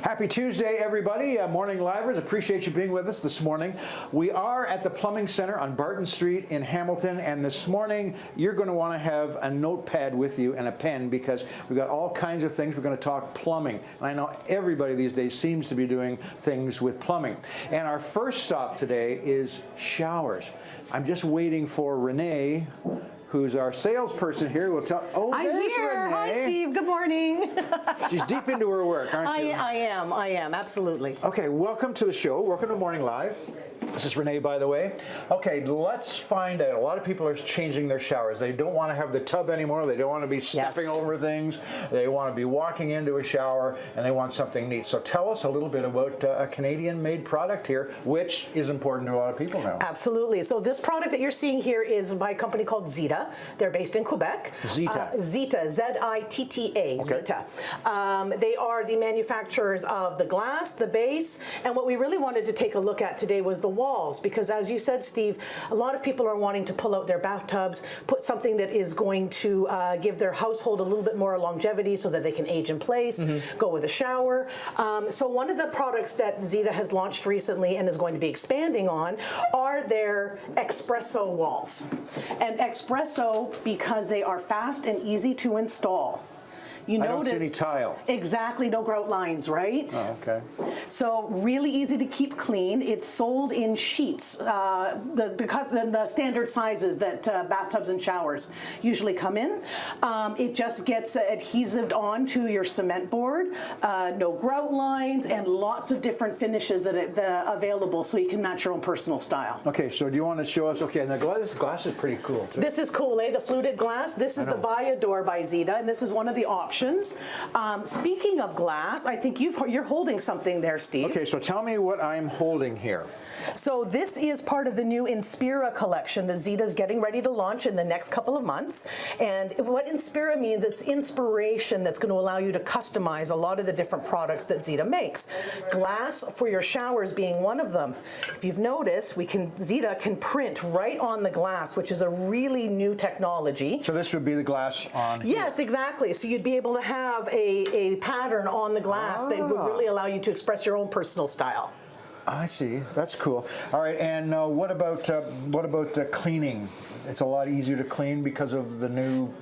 Happy Tuesday, everybody. Morning Livers. Appreciate you being with us this morning. We are at the Plumbing Center on Barton Street in Hamilton, and this morning you're going to want to have a notepad with you and a pen because we've got all kinds of things. We're going to talk plumbing, and I know everybody these days seems to be doing things with plumbing. And our first stop today is showers. I'm just waiting for Renee, who's our salesperson here, will tell. Oh, I'm here. Renee. Hi, Steve. Good morning. She's deep into her work, aren't you? I am. Absolutely. Okay, welcome to the show. Welcome to Morning Live. This is Renee, by the way. Okay, let's find out. A lot of people are changing their showers. They don't want to have the tub anymore. They don't want to be stepping over things. They want to be walking into a shower, and they want something neat. So tell us a little bit about a Canadian-made product here, which is important to a lot of people now. Absolutely. So this product that you're seeing here is by a company called Zita. They're based in Quebec. Zita. Zita, Z-I-T-T-A, okay. Zita. They are the manufacturers of the glass, the base, and what we really wanted to take a look at today was the walls, because as you said, Steve, a lot of people are wanting to pull out their bathtubs, put something that is going to give their household a little bit more longevity so that they can age in place, go with a shower. So one of the products that Zita has launched recently and is going to be expanding on are their espresso walls. And espresso because they are fast and easy to install. You don't see any tile. Exactly, no grout lines, right? Oh, okay. So really easy to keep clean. It's sold in sheets, the standard sizes that bathtubs and showers usually come in. It just gets adhesived onto your cement board, no grout lines, and lots of different finishes that are available so you can match your own personal style. Okay, so do you want to show us? Okay, and the glass is pretty cool, too. This is cool, eh? The fluted glass. This is the Viador by Zita, and this is one of the options. Speaking of glass, I think you're holding something there, Steve. Okay, so tell me what I'm holding here. So this is part of the new Inspira collection that Zita is getting ready to launch in the next couple of months. And what Inspira means, it's inspiration that's going to allow you to customize a lot of the different products that Zita makes. Glass for your showers being one of them. If you've noticed, Zita can print right on the glass, which is a really new technology. So this would be the glass on here. Yes, exactly. So you'd be able to have a pattern on the glass that would really allow you to express your own personal style. I see. That's cool. All right, and what about the cleaning? It's a lot easier to clean because of the new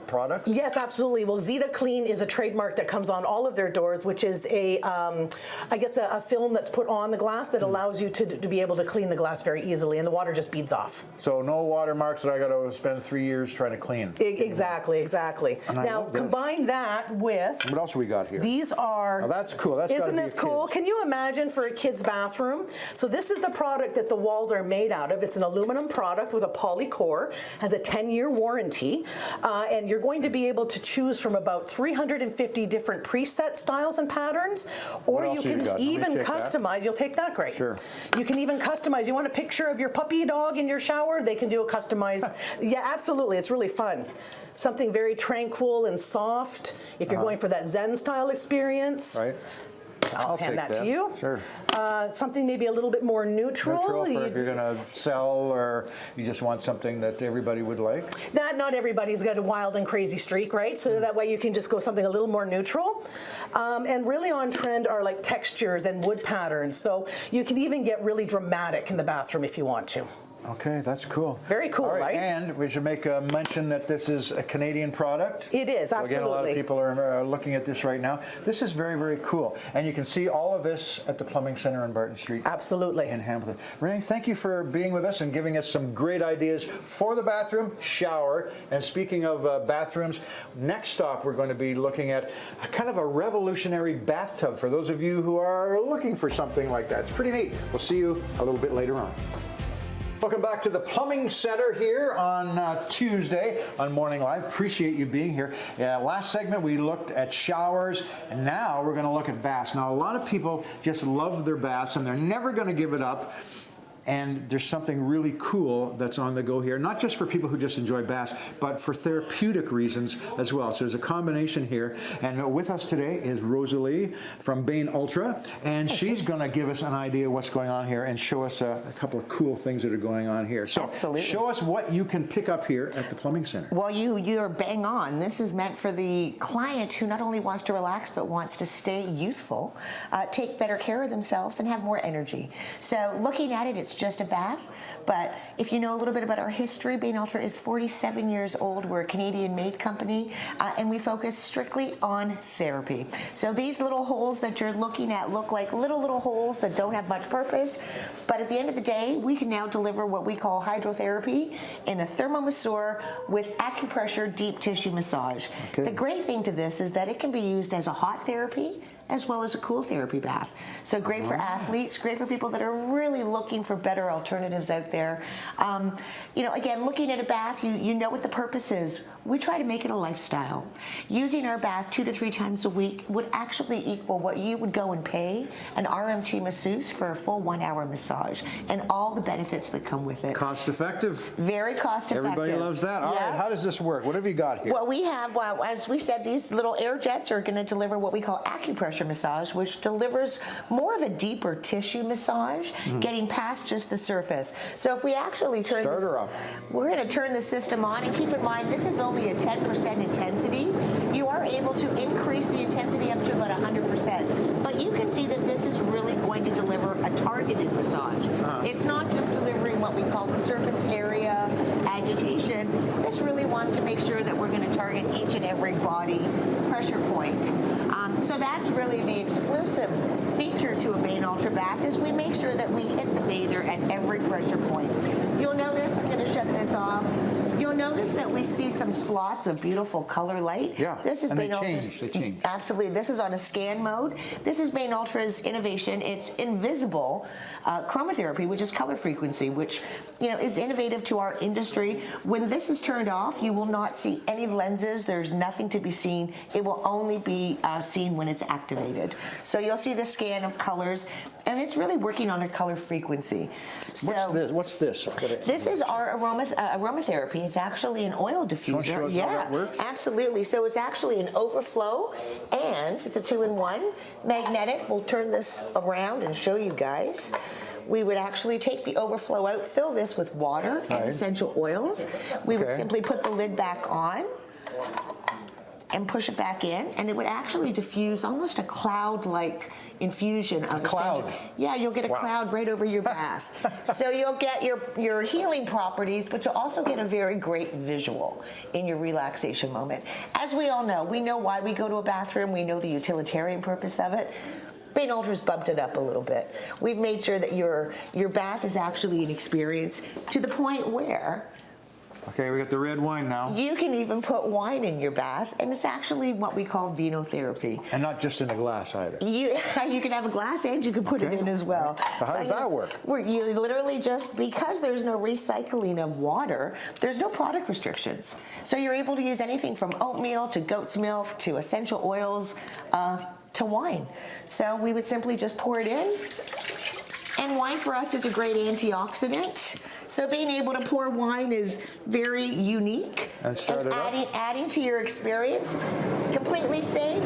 products? Yes, absolutely. Well, Zita Clean is a trademark that comes on all of their doors, which is I guess a film that's put on the glass that allows you to be able to clean the glass very easily, and the water just beads off. So no watermarks that I got to spend 3 years trying to clean. Exactly. Now combine that with what else we got here? These are. Oh, that's cool. Isn't this cool? Can you imagine for a kid's bathroom? So this is the product that the walls are made out of. It's an aluminum product with a poly core, has a 10-year warranty, and you're going to be able to choose from about 350 different preset styles and patterns, or you can even customize. You'll take that, great. Sure. You can even customize. You want a picture of your puppy dog in your shower? They can do a customized. Yeah, absolutely. It's really fun. Something very tranquil and soft. If you're going for that Zen style experience. Right. I'll hand that to you. Sure. Something maybe a little bit more neutral. Neutral for if you're going to sell, or you just want something that everybody would like. Not everybody's got a wild and crazy streak, right? So that way you can just go something a little more neutral. And really on trend are like textures and wood patterns. So you can even get really dramatic in the bathroom if you want to. Okay, that's cool. Very cool, right? And we should make a mention that this is a Canadian product. It is, absolutely. Again, a lot of people are looking at this right now. This is very, very cool. And you can see all of this at the Plumbing Center on Barton Street. Absolutely. In Hamilton. Renee, thank you for being with us and giving us some great ideas for the bathroom, shower. And speaking of bathrooms, next stop we're going to be looking at a kind of a revolutionary bathtub for those of you who are looking for something like that. It's pretty neat. We'll see you a little bit later on. Welcome back to the Plumbing Center here on Tuesday on Morning Live. Appreciate you being here. Last segment we looked at showers, and now we're going to look at baths. Now a lot of people just love their baths and they're never going to give it up. And there's something really cool that's on the go here, not just for people who just enjoy baths, but for therapeutic reasons as well. So there's a combination here. And with us today is Rosalie from Bain Ultra, and she's going to give us an idea of what's going on here and show us a couple of cool things that are going on here. So Absolutely. Show us what you can pick up here at the Plumbing Center. Well, you're bang on. This is meant for the client who not only wants to relax, but wants to stay youthful, take better care of themselves, and have more energy. So looking at it, it's just a bath, but if you know a little bit about our history, Bain Ultra is 47 years old. We're a Canadian-made company, and we focus strictly on therapy. So these little holes that you're looking at look like little holes that don't have much purpose, but at the end of the day, we can now deliver what we call hydrotherapy in a thermomasseur with acupressure deep tissue massage. Okay. The great thing to this is that it can be used as a hot therapy as well as a cool therapy bath. So great for athletes, great for people that are really looking for better alternatives out there. You know, again, looking at a bath, you know what the purpose is. We try to make it a lifestyle. Using our bath 2 to 3 times a week would actually equal what you would go and pay an RMT masseuse for a full 1-hour massage and all the benefits that come with it. Cost effective. Very cost effective. Everybody loves that. All right, how does this work? What have you got here? Well, we have, as we said, these little air jets are going to deliver what we call acupressure massage, which delivers more of a deeper tissue massage, getting past just the surface. So if we actually turn Start her up. We're going to turn the system on, and keep in mind this is only a 10% intensity. You are able to increase the intensity up to about 100%, but you can see that this is really going to deliver a targeted massage. It's not just delivering what we call the surface area agitation. This really wants to make sure that we're going to target each and every body pressure point. So that's really the exclusive feature to a Bain Ultra bath, is we make sure that we hit the bather at every pressure point. You'll notice, I'm going to shut this off, you'll notice that we see some slots of beautiful color light. Yeah, This is and Bain Ultra's, they change. Absolutely. This is on a scan mode. This is Bain Ultra's innovation. It's invisible chromotherapy, which is color frequency, which is innovative to our industry. When this is turned off, you will not see any lenses. There's nothing to be seen. It will only be seen when it's activated. So you'll see the scan of colors, and it's really working on a color frequency. So What's this? this is our aromatherapy. It's actually an oil diffuser. Show us how that works? Absolutely. So it's actually an overflow, and it's a 2-in-1. Magnetic. We'll turn this around and show you guys. We would actually take the overflow out, fill this with water and essential oils. We would simply put the lid back on and push it back in, and it would actually diffuse almost a cloud-like infusion of cloud. Yeah, you'll get a cloud right over your bath. So you'll get your healing properties, but you'll also get a very great visual in your relaxation moment. As we all know, we know why we go to a bathroom. We know the utilitarian purpose of it. Bain Ultra's bumped it up a little bit. We've made sure that your bath is actually an experience to the point where Okay, we got the red wine now. you can even put wine in your bath, and it's actually what we call vinotherapy. And not just in a glass either. You can have a glass and you can put it in as well. So how does that work? You literally just, because there's no recycling of water, there's no product restrictions. So you're able to use anything from oatmeal to goat's milk to essential oils to wine. So we would simply just pour it in. And wine for us is a great antioxidant. So being able to pour wine is very unique. And start it up. Adding to your experience, completely safe,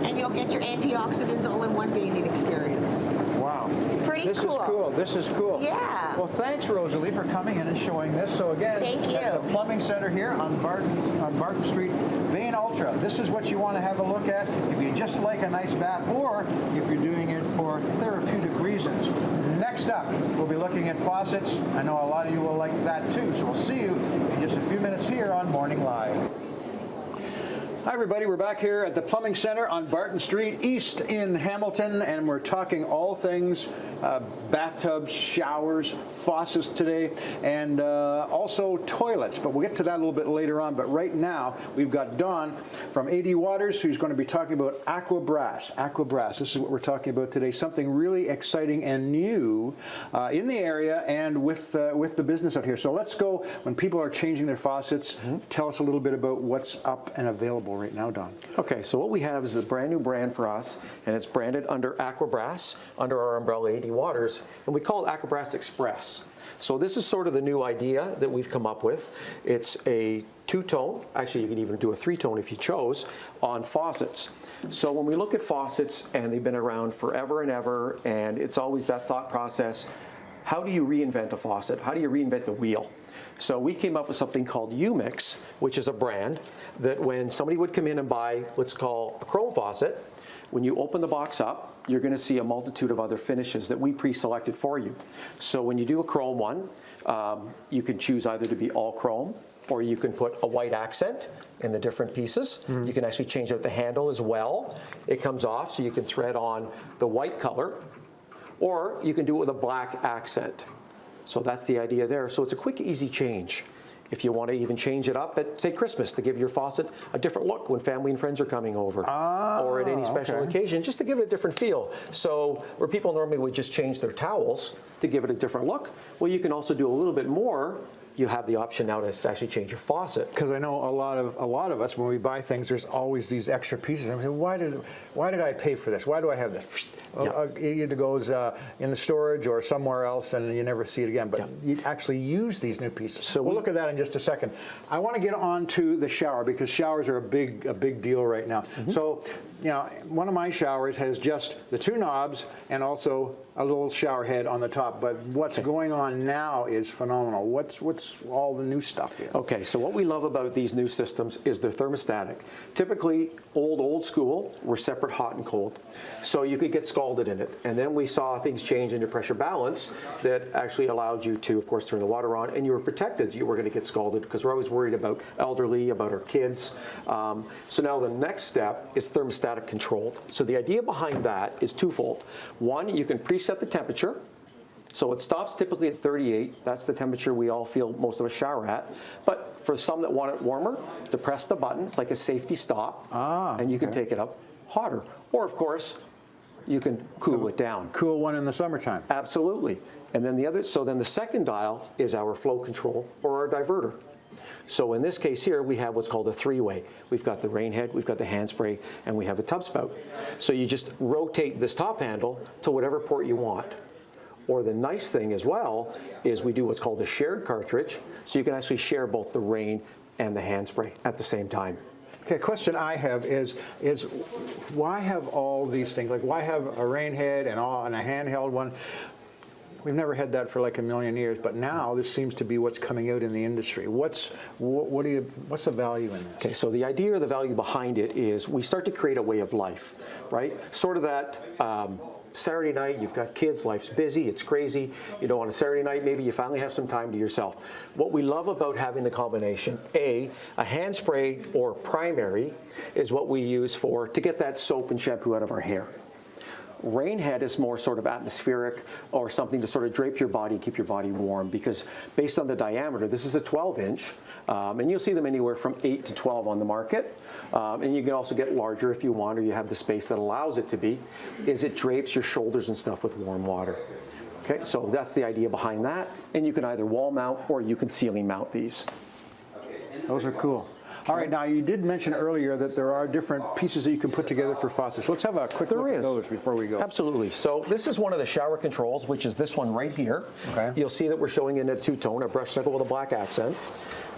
and you'll get your antioxidants all in one bathing experience. Wow. Pretty This cool. is cool. This is cool. Yeah. Well, thanks, Rosalie, for coming in and showing this. So again, Thank you. at the Plumbing Center here on Barton Street, Bain Ultra. This is what you want to have a look at if you just like a nice bath, or if you're doing it for therapeutic reasons. Next up, we'll be looking at faucets. I know a lot of you will like that too. So we'll see you in just a few minutes here on Morning Live. Hi everybody, we're back here at the Plumbing Center on Barton Street East in Hamilton, and we're talking all things bathtubs, showers, faucets today, and also toilets, but we'll get to that a little bit later on. But right now, we've got Dawn from AD Waters, who's going to be talking about Aquabrass. Aquabrass, this is what we're talking about today, something really exciting and new in the area and with the business out here. So let's go, when people are changing their faucets, tell us a little bit about what's up and available table right now, Don. Okay, so what we have is a brand new brand for us, and it's branded under Aquabrass, under our umbrella AD Waters, and we call it Aquabrass Express. So this is sort of the new idea that we've come up with. It's a two-tone, actually you can even do a three-tone if you chose, on faucets. So when we look at faucets, and they've been around forever and ever, and it's always that thought process, how do you reinvent a faucet? How do you reinvent the wheel? So we came up with something called Umix, which is a brand that when somebody would come in and buy what's called a chrome faucet, when you open the box up, you're going to see a multitude of other finishes that we pre-selected for you. So when you do a chrome one, you can choose either to be all chrome, or you can put a white accent in the different pieces. You can actually change out the handle as well. It comes off, so you can thread on the white color, or you can do it with a black accent. So that's the idea there. So it's a quick, easy change. If you want to even change it up at, say, Christmas, to give your faucet a different look when family and friends are coming over, or at any special occasion, just to give it a different feel. So where people normally would just change their towels to give it a different look, well, you can also do a little bit more. You have the option now to actually change your faucet. Because I know a lot of us, when we buy things, there's always these extra pieces. I mean, why did I pay for this? Why do I have this? It either goes in the storage or somewhere else, and you never see it again. But you actually use these new pieces. So we'll look at that in just a second. I want to get on to the shower, because showers are a big deal right now. So, you know, one of my showers has just the two knobs and also a little shower head on the top. But what's going on now is phenomenal. What's all the new stuff here? Okay, so what we love about these new systems is they're thermostatic. Typically, old school, were separate hot and cold. So you could get scalded in it. And then we saw things change in your pressure balance that actually allowed you to, of course, turn the water on, and you were protected. You were going to get scalded, because we're always worried about elderly, about our kids. So now the next step is thermostatic controlled. So the idea behind that is twofold. One, you can preset the temperature. So it stops typically at 38. That's the temperature we all feel most of us shower at. But for some that want it warmer, to press the button, it's like a safety stop, and you can take it up hotter. Or, of course, you can cool it down. Cool one in the summertime. Absolutely. And then the second dial is our flow control, or our diverter. So in this case here, we have what's called a three-way. We've got the rain head, we've got the hand spray, and we have a tub spout. So you just rotate this top handle to whatever port you want. Or the nice thing as well is we do what's called a shared cartridge, so you can actually share both the rain and the hand spray at the same time. Okay, question I have is why have all these things? Like, why have a rain head and a handheld one? We've never had that for like a million years, but now this seems to be what's coming out in the industry. What's the value in this? Okay, so the idea or the value behind it is we start to create a way of life, right? Sort of that Saturday night, you've got kids, life's busy, it's crazy. You know, on a Saturday night, maybe you finally have some time to yourself. What we love about having the combination, a hand spray or primary is what we use to get that soap and shampoo out of our hair. Rainhead is more sort of atmospheric, or something to sort of drape your body, keep your body warm, because based on the diameter, this is a 12-inch, and you'll see them anywhere from 8 to 12 on the market. And you can also get larger if you want, or you have the space that allows it to be, is it drapes your shoulders and stuff with warm water. Okay, so that's the idea behind that, and you can either wall mount or you can ceiling mount these. Those are cool. All right, now you did mention earlier that there are different pieces that you can put together for faucets. Let's have a quick look at those before we go. Absolutely. So this is one of the shower controls, which is this one right here. Okay. You'll see that we're showing in a two-tone, a brushed nickel with a black accent.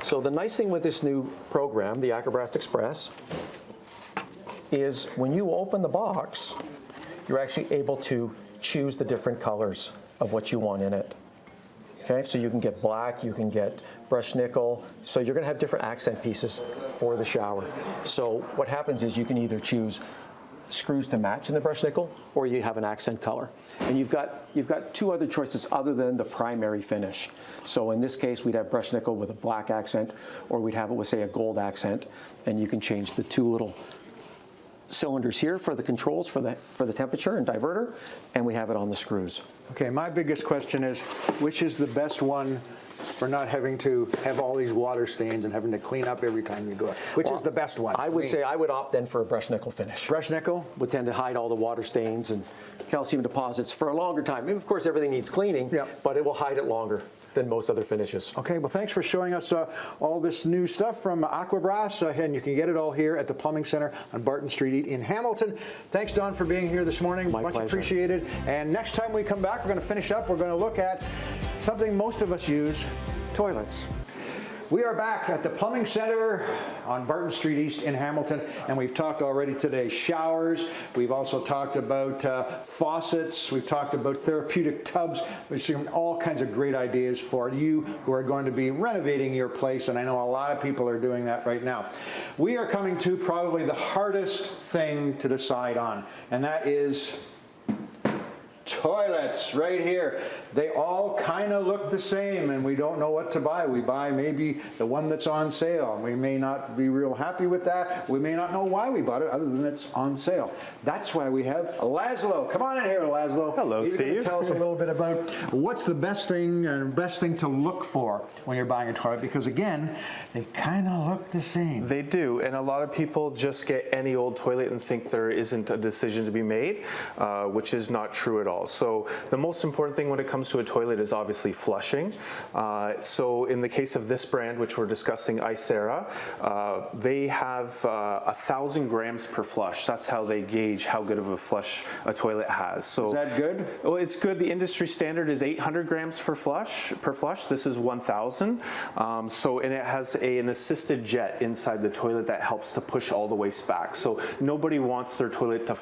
So the nice thing with this new program, the Aquabrass Express, is when you open the box, you're actually able to choose the different colors of what you want in it. Okay, so you can get black, you can get brushed nickel, so you're going to have different accent pieces for the shower. So what happens is you can either choose screws to match in the brushed nickel, or you have an accent color. And you've got two other choices other than the primary finish. So in this case, we'd have brushed nickel with a black accent, or we'd have it with, say, a gold accent, and you can change the two little cylinders here for the controls for the temperature and diverter, and we have it on the screws. Okay, my biggest question is, which is the best one for not having to have all these water stains and having to clean up every time you do it, which is the best one. I would say I would opt then for a brush nickel finish. Brush nickel? Would tend to hide all the water stains and calcium deposits for a longer time. And of course, everything needs cleaning, but it will hide it longer than most other finishes. Okay, well, thanks for showing us all this new stuff from Aquabrass, and you can get it all here at the Plumbing Center on Barton Street in Hamilton. Thanks, Don, for being here this morning. My Much pleasure. appreciated. And next time we come back, we're going to finish up. We're going to look at something most of us use, toilets. We are back at the Plumbing Center on Barton Street East in Hamilton, and we've talked already today showers. We've also talked about faucets. We've talked about therapeutic tubs. We've seen all kinds of great ideas for you who are going to be renovating your place, and I know a lot of people are doing that right now. We are coming to probably the hardest thing to decide on, and that is toilets right here. They all kind of look the same, and we don't know what to buy. We buy maybe the one that's on sale. We may not be real happy with that. We may not know why we bought it other than it's on sale. That's why we have Laszlo. Come on in here, Laszlo. Hello, You're Steve. going to tell us a little bit about what's the best thing to look for when you're buying a toilet, because again, they kind of look the same. They do, and a lot of people just get any old toilet and think there isn't a decision to be made, which is not true at all. So the most important thing when it comes to a toilet is obviously flushing. So in the case of this brand, which we're discussing, Icera, they have 1,000 grams per flush. That's how they gauge how good of a flush a toilet has. So is that good? Well, it's good. The industry standard is 800 grams per flush. This is 1,000. And it has an assisted jet inside the toilet that helps to push all the waste back. So nobody wants their toilet to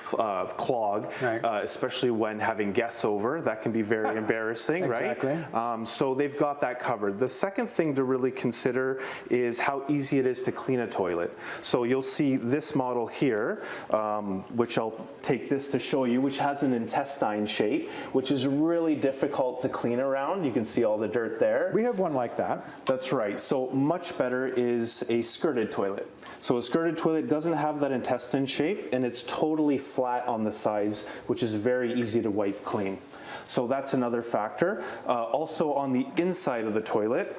clog, right. Especially when having guests over. That can be very embarrassing, exactly. right? So they've got that covered. The second thing to really consider is how easy it is to clean a toilet. So you'll see this model here, which I'll take this to show you, which has an intestine shape, which is really difficult to clean around. You can see all the dirt there. We have one like that. That's right. So much better is a skirted toilet. So a skirted toilet doesn't have that intestine shape, and it's totally flat on the sides, which is very easy to wipe clean. So that's another factor. Also on the inside of the toilet,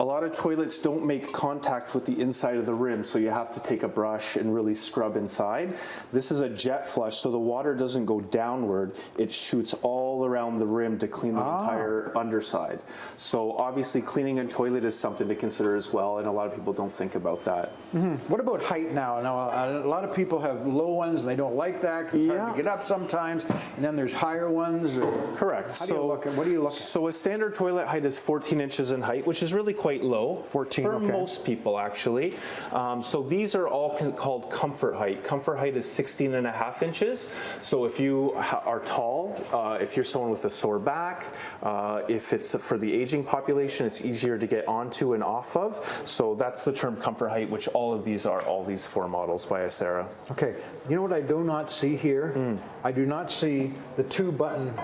a lot of toilets don't make contact with the inside of the rim, so you have to take a brush and really scrub inside. This is a jet flush, so the water doesn't go downward. It shoots all around the rim to clean the entire underside. So obviously cleaning a toilet is something to consider as well, and a lot of people don't think about that. Mm-hmm. What about height now? Now, a lot of people have low ones and they don't like that because it's hard to get up sometimes, and then there's higher ones. Correct. What do you look at? So a standard toilet height is 14 inches in height, which is really quite low 14, for okay. most people, actually. So these are all called comfort height. Comfort height is 16 and a half inches. So if you are tall, if you're someone with a sore back, if it's for the aging population, it's easier to get onto and off of. So that's the term comfort height, which all of these are, all these four models by Icera. Okay, you know what I do not see here? I do not see the 2-button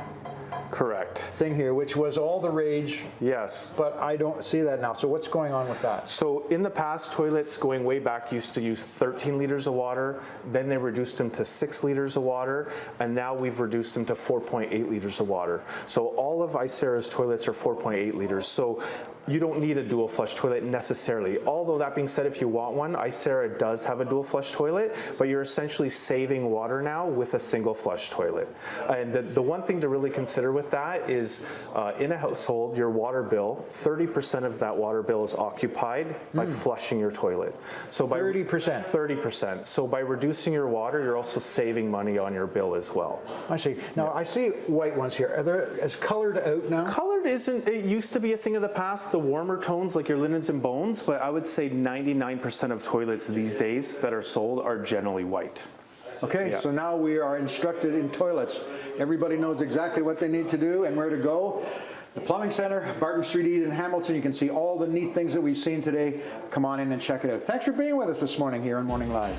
Correct. thing here, which was all the rage. Yes. But I don't see that now. So what's going on with that? So in the past, toilets going way back used to use 13 liters of water. Then they reduced them to 6 liters of water. And now we've reduced them to 4.8 liters of water. So all of Icera's toilets are 4.8 liters. So you don't need a dual flush toilet necessarily. Although that being said, if you want one, Icera does have a dual flush toilet, but you're essentially saving water now with a single flush toilet. And the one thing to really consider with that is in a household, your water bill, 30% of that water bill is occupied by flushing your toilet. So by 30%? 30%. So by reducing your water, you're also saving money on your bill as well. I see. Now, I see white ones here. Are there as colored out now? Colored isn't, it used to be a thing of the past, the warmer tones like your linens and bones, but I would say 99% of toilets these days that are sold are generally white. Okay, Yeah. so now we are instructed in toilets. Everybody knows exactly what they need to do and where to go. The Plumbing Center, Barton Street in Hamilton. You can see all the neat things that we've seen today. Come on in and check it out. Thanks for being with us this morning here on Morning Live.